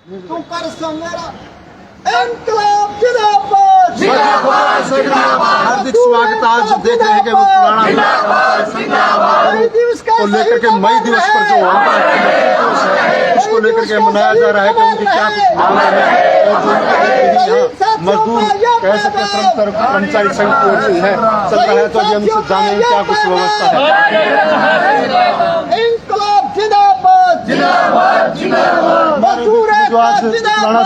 तू कर संगरा इंकलाब जिंदाबाद जिंदाबाद जिंदाबाद। हार्दिक स्वागत। आज देख रहे हैं कि वो पुराना को लेकर के मई दिवस पर जो होता है उसको लेकर के मनाया जा रहा है कि उनकी क्या कुछ मांग है और जो यहाँ मजदूर कह सकते श्रम कर्मचारी संघ की ओर से है चल रहा है। तो अभी हमसे जानेंगे क्या कुछ व्यवस्था है। इंकलाब जिंदाबाद जिंदाबाद जिंदाबाद। मजदूर जो आज पुराना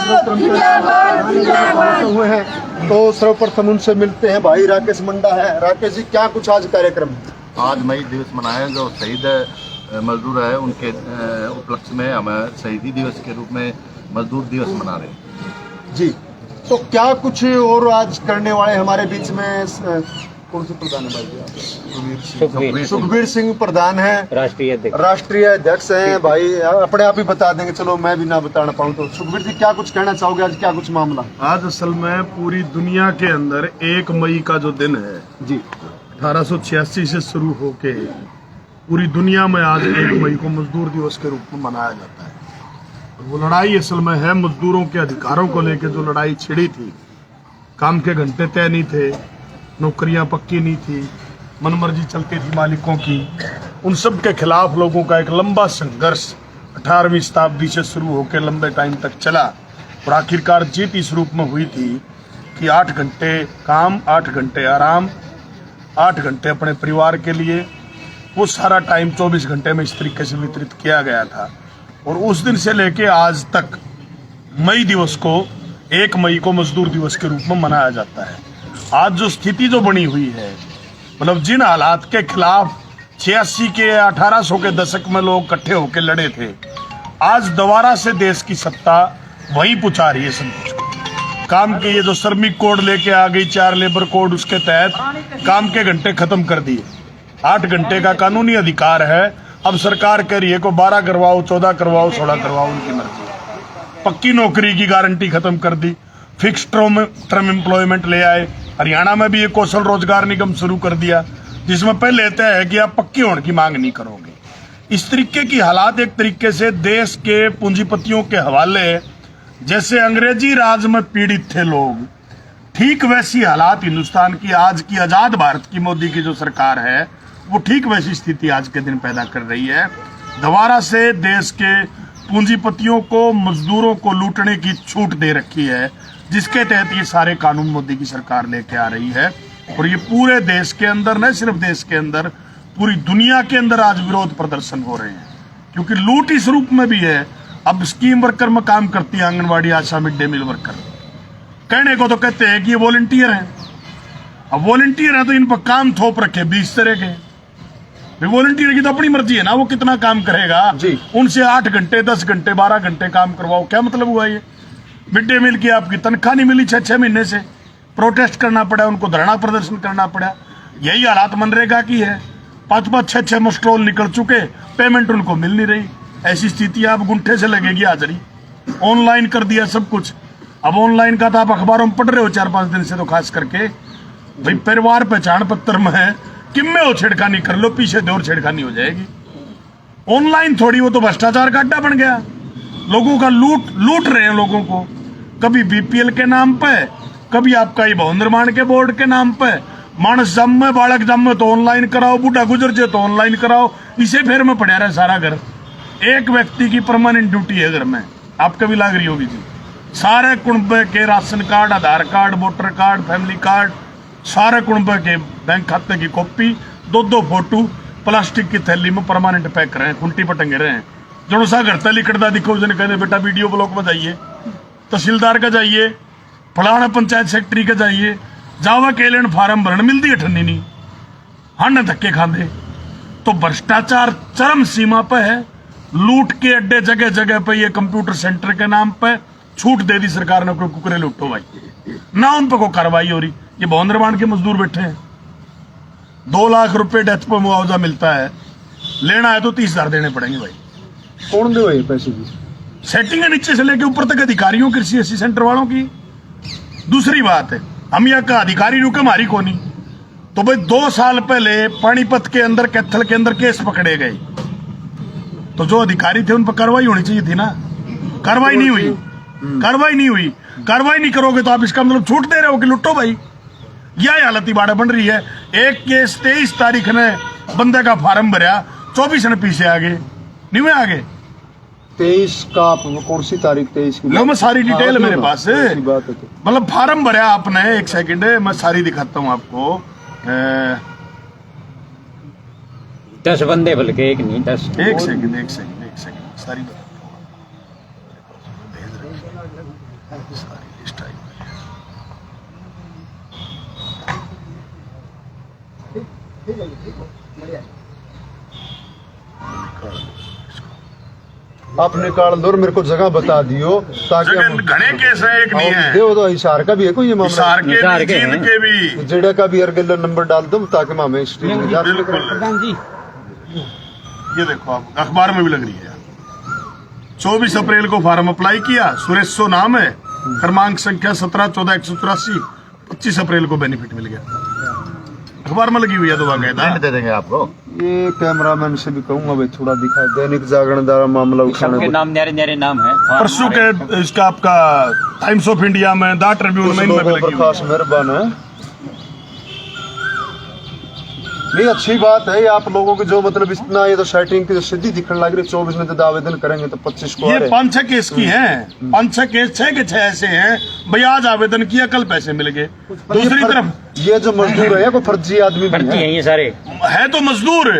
हुए हैं तो सर्वप्रथम उनसे मिलते हैं। भाई राकेश मंडा है। राकेश जी, क्या कुछ आज कार्यक्रम है? आज मई दिवस मनाया जो शहीद मजदूर है उनके उपलक्ष्य में हम शहीदी दिवस के रूप में मजदूर दिवस मना रहे हैं। जी, तो क्या कुछ और आज करने वाले हमारे बीच में कौन से प्रधान है भाई? सुखबीर सिंह प्रधान है, राष्ट्रीय अध्यक्ष हैं। भाई अपने आप ही बता देंगे, चलो मैं भी ना बताना पाऊँ तो। सुखबीर जी, क्या कुछ कहना चाहोगे? आज क्या कुछ मामला? आज असल में पूरी दुनिया के अंदर 1 मई का जो दिन है जी 1886 से शुरू होके पूरी दुनिया में आज 1 मई को मजदूर दिवस के रूप में मनाया जाता है। वो लड़ाई असल में है मजदूरों के अधिकारों को लेकर जो लड़ाई छिड़ी थी। काम के घंटे तय नहीं थे, नौकरियां पक्की नहीं थी, मनमर्जी चलती थी मालिकों की। उन सब के खिलाफ लोगों का एक लंबा संघर्ष 18वीं शताब्दी से शुरू होकर लंबे टाइम तक चला और आखिरकार जीत इस रूप में हुई थी कि 8 घंटे काम, 8 घंटे आराम, 8 घंटे अपने परिवार के लिए, वो सारा टाइम 24 घंटे में इस तरीके से वितरित किया गया था। और उस दिन से लेके आज तक मई दिवस को 1 मई को मजदूर दिवस के रूप में मनाया जाता है। आज जो स्थिति जो बनी हुई है, मतलब जिन हालात के खिलाफ 86 के 1800 के दशक में लोग इकट्ठे होकर लड़े थे, आज दोबारा से देश की सत्ता वहीं पहुंचा रही है सब कुछ। काम के ये जो श्रमिक कोड लेके आ गई, 4 लेबर कोड, उसके तहत काम के घंटे खत्म कर दिए। 8 घंटे का कानूनी अधिकार है। अब सरकार कह रही है को 12 करवाओ, 14 करवाओ, 16 करवाओ, उनकी मर्जी। पक्की नौकरी की गारंटी खत्म कर दी। फिक्स टर्म एम्प्लॉयमेंट ले आए। हरियाणा में भी एक कौशल रोजगार निगम शुरू कर दिया जिसमें पहले तय है कि आप पक्के होने की मांग नहीं करोगे। इस तरीके की हालात एक तरीके से देश के पूंजीपतियों के हवाले, जैसे अंग्रेजी राज में पीड़ित थे लोग, ठीक वैसी हालात हिंदुस्तान की आज की आजाद भारत की मोदी की जो सरकार है वो ठीक वैसी स्थिति आज के दिन पैदा कर रही है। दोबारा से देश के पूंजीपतियों को, मजदूरों को लूटने की छूट दे रखी है, जिसके तहत ये सारे कानून मोदी की सरकार लेके आ रही है। और ये पूरे देश के अंदर, न सिर्फ देश के अंदर, पूरी दुनिया के अंदर आज विरोध प्रदर्शन हो रहे हैं, क्योंकि लूट इस रूप में भी है। अब स्कीम वर्कर में काम करती है आंगनबाड़ी, आशा, मिड डे मील वर्कर, कहने को तो कहते हैं कि ये वॉलंटियर हैं। अब वॉलंटियर हैं तो इन पर काम थोप रखे 20 तरह के। वॉलंटियर की तो अपनी मर्जी है ना, वो कितना काम करेगा जी। उनसे 8 घंटे, 10 घंटे, 12 घंटे काम करवाओ, क्या मतलब हुआ? ये मिड डे मील की आपकी तनख्वाह नहीं मिली 6-6 महीने से, प्रोटेस्ट करना पड़ा, उनको धरना प्रदर्शन करना पड़ा। यही हालात मनरेगा की है। 5-5, 6-6 मस्ट्रोल निकल चुके, पेमेंट उनको मिल नहीं रही। ऐसी स्थिति आप गुंठे से लगेगी हाजिरी। ऑनलाइन कर दिया सब कुछ। अब ऑनलाइन का तो आप अखबारों में पढ़ रहे हो 4-5 दिन से, तो खास करके भाई परिवार पहचान पत्र में है किम में हो छेड़खानी कर लो, पीछे दौर छेड़खानी हो जाएगी। ऑनलाइन थोड़ी, वो तो भ्रष्टाचार का अड्डा बन गया। लोगों का लूट रहे हैं लोगों को, कभी बीपीएल के नाम पे, कभी आपका ये भवन निर्माण के बोर्ड के नाम पे। मानस जम में, बालक जम में तो ऑनलाइन कराओ, बूढ़ा गुजर जाए तो ऑनलाइन कराओ। इसे फेर में पड़ा रहा सारा घर। एक व्यक्ति की परमानेंट ड्यूटी है घर में, आपका भी लाग रही होगी जी। सारे कुंबे के ration card, Aadhaar card, voter card, family card, सारे कुंबे के बैंक खाते की कॉपी, 2-2 फोटो प्लास्टिक की थैली में परमानेंट पैक रहे हैं, खुंटी पर टंगे रहे हैं। जो सा घर तली कटता दिखो उसने कहने बेटा वीडियो ब्लॉक में जाइए, तहसीलदार का जाइए, फलाना पंचायत सेक्रेटरी का जाइए, जावा केलन फार्म भरण मिलती है ठन्नी नहीं, हाँ धक्के खाते। तो भ्रष्टाचार चरम सीमा पे है। लूट के अड्डे जगह जगह पे, ये कंप्यूटर सेंटर के नाम पे छूट दे दी सरकार ने, कोई कुकरे लुटो भाई ना, उन पर कोई कार्रवाई हो रही। ये भवन निर्माण के मजदूर बैठे हैं, 2 लाख रुपए डेथ पर मुआवजा मिलता है, लेना है तो 30,000 देने पड़ेंगे भाई। कौन दे हुए पैसे की सेटिंग है नीचे से लेके ऊपर तक अधिकारियों, कृषि एससी सेंटर वालों की। दूसरी बात है, हम यहाँ का अधिकारी रुके हमारी कोनी। तो भाई 2 साल पहले पानीपत के अंदर, कैथल के अंदर केस पकड़े गए, तो जो अधिकारी थे उन पर कार्रवाई होनी चाहिए थी ना। कार्रवाई नहीं हुई, कार्रवाई नहीं हुई। कार्रवाई नहीं करोगे तो आप इसका मतलब छूट दे रहे हो कि लुटो भाई। यह हालत बाड़ा बन रही है। एक केस 23 तारीख ने बंदे का फार्म भरा, 24 ने पीछे आगे नहीं हुए आगे। 23 का आप कौन सी तारीख? 23 की लो मैं सारी डिटेल मेरे पास है। बात है। मतलब फार्म भरा आपने, एक सेकंड मैं सारी दिखाता हूँ आपको। 10 बंदे बल्कि एक नहीं 10। एक सेकंड सारी सारी लिस्ट आई आप निकाल दो और मेरे को जगह बता दियो ताकि हम घने केस है, एक नहीं है। देखो तो हिसार का भी है कोई ये मामला? हिसार के भी, जींद के भी, जेड़ा का भी अर्गेलर नंबर डाल दो ताकि हमें स्ट्रीट में जा सके। प्रधान जी ये देखो आप अखबार में भी लग रही है। 24 अप्रैल को फार्म अप्लाई किया, सुरेश सो नाम है, क्रमांक संख्या 1714-184, 25 अप्रैल को बेनिफिट मिल गया। अखबार में लगी हुई है तो बाकायदा। दे देंगे आपको। ये कैमरामैन से भी कहूंगा भाई थोड़ा दिखा। दैनिक जागरण द्वारा मामला उठाने सबके नाम न्यारे नाम है। परसों के इसका आपका टाइम्स ऑफ इंडिया में, द ट्रिब्यून में इनमें भी लगी हुई है। प्रकाश मेहरबान है। नहीं अच्छी बात है ये आप लोगों की जो मतलब इतना ये तो सेटिंग की जो सिद्धि दिखने लग रही है। 24 में तो आवेदन करेंगे तो 25 को ये 5-6 केस की हैं, 5-6 केस 6 के 6 ऐसे हैं भाई आज आवेदन किया कल पैसे मिल गए। दूसरी तरफ ये जो मजदूर है कोई फर्जी आदमी भी फर्जी है। है ये सारे, है तो मजदूर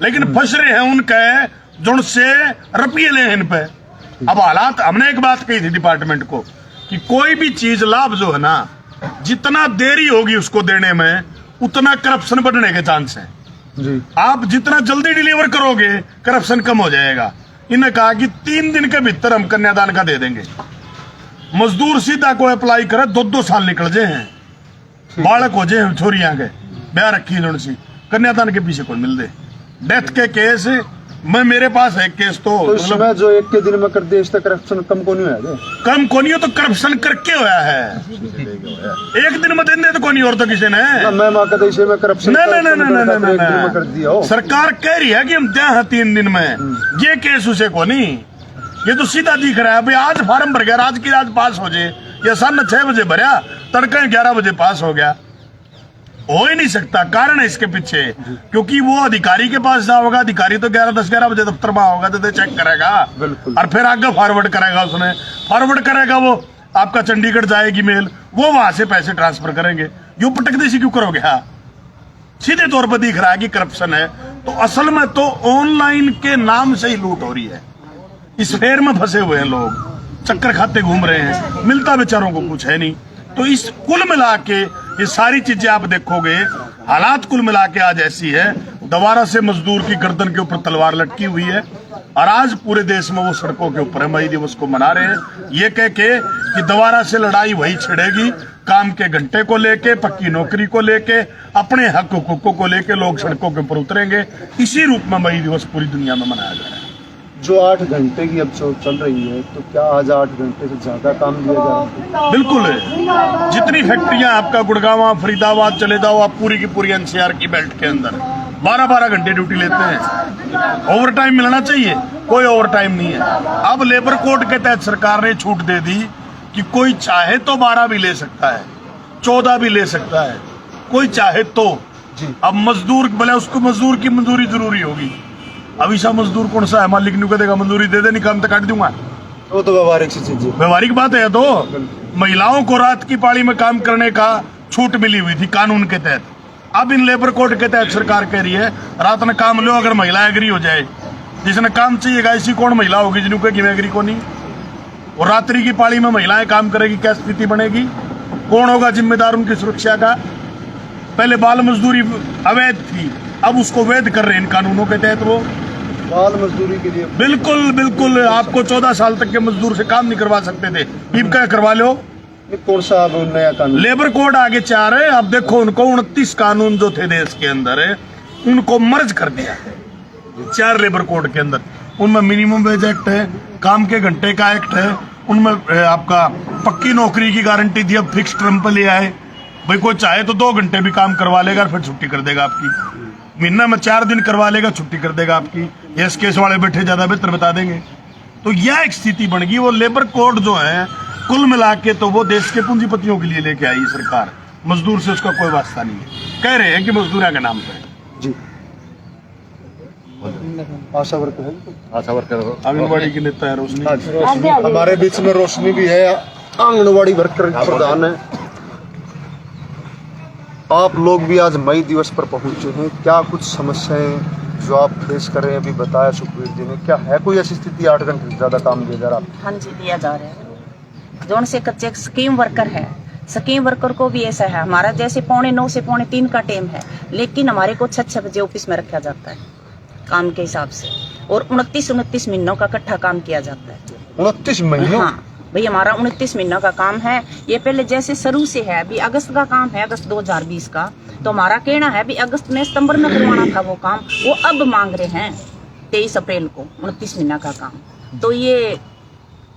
लेकिन फंस रहे हैं उनके जुड़ से रुपये ले इन पे। अब हालात हमने एक बात कही थी डिपार्टमेंट को कि कोई भी चीज लाभ जो है ना, जितना देरी होगी उसको देने में उतना करप्शन बढ़ने के चांस है जी। आप जितना जल्दी डिलीवर करोगे करप्शन कम हो जाएगा। इन्हें कहा कि 3 दिन के भीतर हम कन्यादान का दे देंगे। मजदूर सीधा कोई अप्लाई करे 2-2 साल निकल जाए हैं, बालक हो जाए छोरियां के ब्याह रखी जोड़ सी, कन्यादान के पीछे कोई मिल दे। डेथ के केस मैं मेरे पास है केस तो इसमें जो एक के दिन में कर दिया इसका करप्शन कम को नहीं हुआ? कम को नहीं हो तो करप्शन करके होया है। एक दिन में देने तो को नहीं और तो किसी ने मैं माँ का इसे में करप्शन कर दिया हो। सरकार कह रही है कि हम दे हैं 3 दिन में, ये केस उसे को नहीं। ये तो सीधा दिख रहा है भाई आज फार्म भर गया, आज की रात पास हो जाए, या साढ़े 6 बजे भरा तड़का 11 बजे पास हो गया, हो ही नहीं सकता। कारण है इसके पीछे क्योंकि वो अधिकारी के पास जाओगा, अधिकारी तो 10-11 बजे दफ्तर में होगा तो चेक करेगा और फिर आगे फॉरवर्ड करेगा। उसने फॉरवर्ड करेगा, वो आपका चंडीगढ़ जाएगी मेल, वो वहां से पैसे ट्रांसफर करेंगे। यू पटक देसी क्यों करोगे? हाँ सीधे तौर पर दिख रहा है कि करप्शन है। तो असल में तो ऑनलाइन के नाम से ही लूट हो रही है। इस फेर में फंसे हुए हैं लोग, चक्कर खाते घूम रहे हैं, मिलता बेचारों को कुछ है नहीं। तो इस कुल मिला के ये सारी चीजें आप देखोगे, हालात कुल मिला के आज ऐसी है, दोबारा से मजदूर की गर्दन के ऊपर तलवार लटकी हुई है और आज पूरे देश में वो सड़कों के ऊपर है, मई दिवस को मना रहे हैं ये कह के कि दोबारा से लड़ाई वही छिड़ेगी। काम के घंटे को लेके, पक्की नौकरी को लेके, अपने हक हुकूकों को लेके लोग सड़कों के ऊपर उतरेंगे। इसी रूप में मई दिवस पूरी दुनिया में मनाया जा रहा है। जो 8 घंटे की अब चल रही है तो क्या आज 8 घंटे से ज्यादा काम दिया जा रहा है? बिल्कुल है। जितनी फैक्ट्रियां आपका गुड़गांव, फरीदाबाद चले जाओ आप, पूरी की पूरी एनसीआर की बेल्ट के अंदर 12-12 घंटे ड्यूटी लेते हैं। ओवर टाइम मिलना चाहिए, कोई ओवर टाइम नहीं है। अब लेबर कोड के तहत सरकार ने छूट दे दी कि कोई चाहे तो 12 भी ले सकता है, 14 भी ले सकता है, कोई चाहे तो। अब मजदूर भले उसको मजदूर की मंजूरी जरूरी होगी। अब ऐसा मजदूर कौन सा है मालिक नहीं कहेगा मंजूरी दे दे, नहीं काम तो काट दूंगा। वो तो व्यवहारिक सी चीज है, व्यवहारिक बात है। तो महिलाओं को रात की पाली में काम करने का छूट मिली हुई थी कानून के तहत। अब इन लेबर कोड के तहत सरकार कह रही है रात में काम लो अगर महिला एग्री हो जाए। जिसने काम चाहिएगा ऐसी कौन महिला होगी जिन्होंने कहेगी मैं एग्री को नहीं। और रात्रि की पाली में महिलाएं काम करेगी, क्या स्थिति बनेगी? कौन होगा जिम्मेदार उनकी सुरक्षा का? पहले बाल मजदूरी अवैध थी, अब उसको वैध कर रहे हैं इन कानूनों के तहत। वो बाल मजदूरी के लिए बिल्कुल बिल्कुल आपको 14 साल तक के मजदूर से काम नहीं करवा सकते थे, अब क्या करवा लो। कौन सा अब नया कानून? लेबर कोड आगे 4 है। अब देखो उनको 29 कानून जो थे देश के अंदर है उनको मर्ज कर दिया 4 लेबर कोड के अंदर। उनमें मिनिमम वेज एक्ट है, काम के घंटे का एक्ट है, उनमें आपका पक्की नौकरी की गारंटी थी, अब फिक्स टर्म पर ले आए। भाई कोई चाहे तो 2 घंटे भी काम करवा लेगा फिर छुट्टी कर देगा आपकी। महीना में 4 दिन करवा लेगा छुट्टी कर देगा आपकी। एस केस वाले बैठे ज्यादा बेहतर बता देंगे। तो यह एक स्थिति बन गई। वो लेबर कोड जो है कुल मिला के तो वो देश के पूंजीपतियों के लिए लेके आई सरकार, मजदूर से उसका कोई वास्ता नहीं है। कह रहे हैं कि मजदूरा के नाम पे जी आशा वर्कर है, आशा वर्कर आंगनबाड़ी की नेता है रोशनी। हमारे बीच में रोशनी भी है, आंगनबाड़ी वर्कर प्रधान है। आप लोग भी आज मई दिवस पर पहुंचे हैं, क्या कुछ समस्याएं जो आप फेस कर रहे हैं अभी बताया सुखबीर जी ने, क्या है कोई ऐसी स्थिति 8 घंटे से ज्यादा काम दिया जा रहा है? हाँ जी, दिया जा रहा है। जोन से कच्चे स्कीम वर्कर है, स्कीम वर्कर को भी ऐसा है, हमारा जैसे 9:45 से 3:45 का टाइम है, लेकिन हमारे को 6 बजे ऑफिस में रखा जाता है काम के हिसाब से, और 29 महीनों का इकट्ठा काम किया जाता है। 29 महीनों? हाँ भाई, हमारा 29 महीनों का काम है। ये पहले जैसे शुरू से है, अभी अगस्त का काम है, अगस्त 2020 का, तो हमारा कहना है भी अगस्त में सितंबर में करवाना था वो काम, वो अब मांग रहे हैं 23 अप्रैल को 29 महीना का काम। तो ये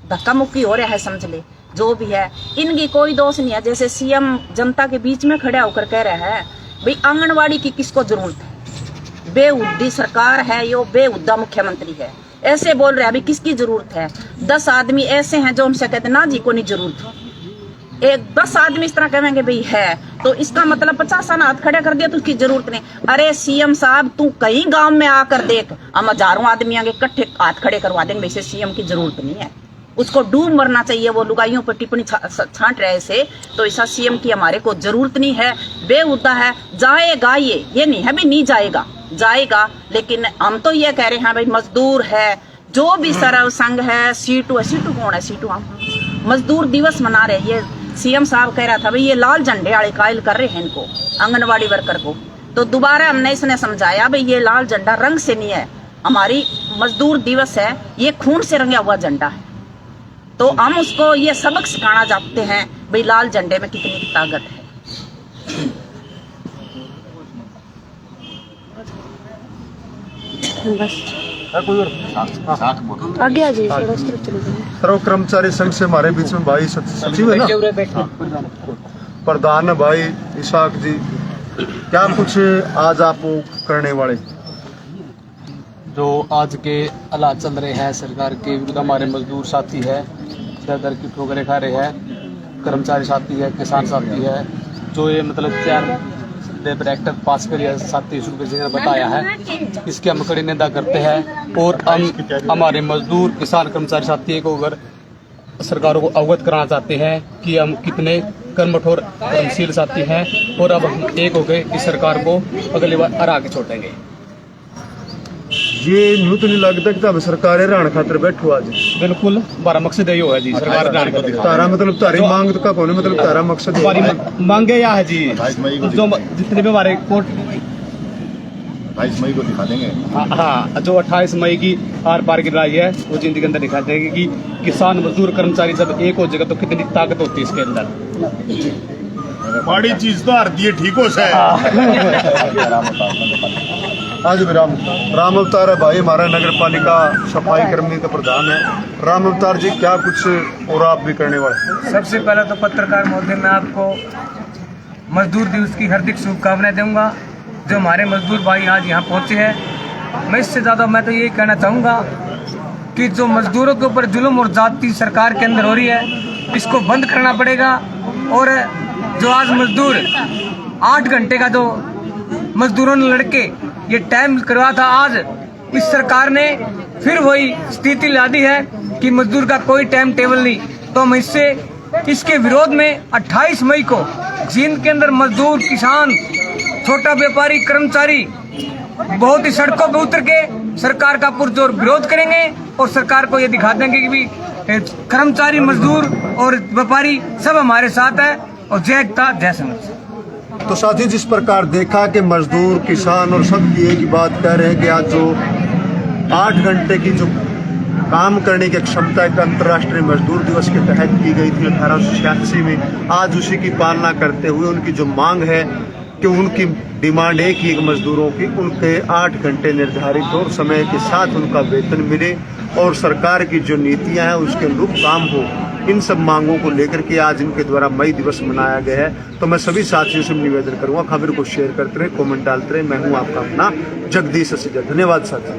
धक्का मुक्की हो रहा है, समझ ले। जो भी है इनकी कोई दोष नहीं है। जैसे सीएम जनता के बीच में खड़ा होकर कह रहा है भाई आंगनबाड़ी की किसको जरूरत है, बेहुद्दी सरकार है, यो बेहुद्दा मुख्यमंत्री है, ऐसे बोल रहे हैं। अभी किसकी जरूरत है? 10 आदमी ऐसे हैं जो उनसे कहते ना जी को नहीं जरूरत। एक 10 आदमी इस तरह कहेंगे भाई है, तो इसका मतलब 50 हाथ खड़े कर दिया तो उसकी जरूरत नहीं। अरे सीएम साहब, तू कहीं गांव में आकर देख, हम हजारों आदमी आगे इकट्ठे हाथ खड़े करवा देंगे, वैसे सीएम की जरूरत नहीं है। उसको डूब मरना चाहिए। वो लुगाइयों पर टिप्पणी छांट रहे से, तो ऐसा सीएम की हमारे को जरूरत नहीं है। बेहुद्दा है, जाएगा ये नहीं है भी नहीं जाएगा, जाएगा। लेकिन हम तो ये कह रहे हैं भाई मजदूर है, जो भी सरव संघ है, सीटू है, सीटू कौन है, सीटू हम मजदूर दिवस मना रहे। ये सीएम साहब कह रहा था भाई ये लाल झंडे वाले कायल कर रहे हैं इनको, आंगनबाड़ी वर्कर को। तो दोबारा हमने इसने समझाया भाई ये लाल झंडा रंग से नहीं है, हमारी मजदूर दिवस है, ये खून से रंगा हुआ झंडा है। तो हम उसको ये सबक सिखाना चाहते हैं भाई लाल झंडे में कितनी ताकत है। आगे कर्मचारी संघ से हमारे बीच में भाई सचिव है ना, प्रधान है भाई इसाक जी, क्या कुछ आज आप करने वाले? जो आज के हालात चल रहे हैं सरकार के विरुद्ध, हमारे मजदूर साथी है दर दर की ठोकरें खा रहे हैं, कर्मचारी साथी है, किसान साथी है, जो ये मतलब 4 लेबर एक्ट पास करिए साथी सुखबीर सिंह ने बताया है, इसकी हम कड़ी निंदा करते हैं। और हम हमारे मजदूर किसान कर्मचारी साथी को अगर सरकारों को अवगत कराना चाहते हैं कि हम कितने कर्मठ और कर्मशील साथी हैं, और अब हम एक हो गए इस सरकार को अगली बार हरा के छोड़ेंगे। ये न्यू तो नहीं लगता कि तब सरकार राण खातर बैठो आज? बिल्कुल, हमारा मकसद यही है जी, सरकार राण को दिखा। तारा मतलब तारी मांग का कौन है, मतलब तारा मकसद हमारी मांगे यह है जी, जो जितने भी हमारे कोर्ट 22 मई को दिखा देंगे। हाँ, जो 28 मई की आर पार की लड़ाई है वो जिंदगी के अंदर दिखा देंगे कि किसान मजदूर कर्मचारी सब एक हो जाएगा तो कितनी ताकत होती है इसके अंदर। बड़ी चीज तो हारती है, ठीक हो से आज भी राम अवतार है भाई, हमारा नगर पालिका सफाई कर्मी का प्रधान है। राम अवतार जी, क्या कुछ और आप भी करने वाले? सबसे पहले तो पत्रकार महोदय, मैं आपको मजदूर दिवस की हार्दिक शुभकामनाएं दूंगा। जो हमारे मजदूर भाई आज यहाँ पहुँचे हैं, मैं इससे ज़्यादा मैं तो यही कहना चाहूँगा कि जो मजदूरों के ऊपर जुल्म और जाति सरकार के अंदर हो रही है, इसको बंद करना पड़ेगा। और जो आज मजदूर 8 घंटे का जो मजदूरों ने लड़के ये टाइम करवा था, आज इस सरकार ने फिर वही स्थिति ला दी है कि मजदूर का कोई टाइम टेबल नहीं। तो हम इसके विरोध में 28 मई को जींद के अंदर मजदूर, किसान, छोटा व्यापारी, कर्मचारी बहुत ही सड़कों पर उतर के सरकार का पुरजोर विरोध करेंगे और सरकार को ये दिखा देंगे कि भी कर्मचारी, मजदूर और व्यापारी सब हमारे साथ है। और जय एकता, जय संघर्ष। तो साथी, जिस प्रकार देखा कि मजदूर, किसान और सब एक ही बात कह रहे हैं कि आज जो 8 घंटे की जो काम करने की क्षमता एक अंतर्राष्ट्रीय मजदूर दिवस के तहत की गई थी 1886 में, आज उसी की पालना करते हुए उनकी जो मांग है कि उनकी डिमांड एक ही मजदूरों की, उनके 8 घंटे निर्धारित और समय के साथ उनका वेतन मिले और सरकार की जो नीतियां हैं उसके अनुरूप काम हो। इन सब मांगों को लेकर के आज इनके द्वारा मई दिवस मनाया गया है। तो मैं सभी साथियों से निवेदन करूंगा, खबर को शेयर करते रहे, कमेंट डालते रहे। मैं हूं आपका अपना जगदीश ससीजा। धन्यवाद साथियों।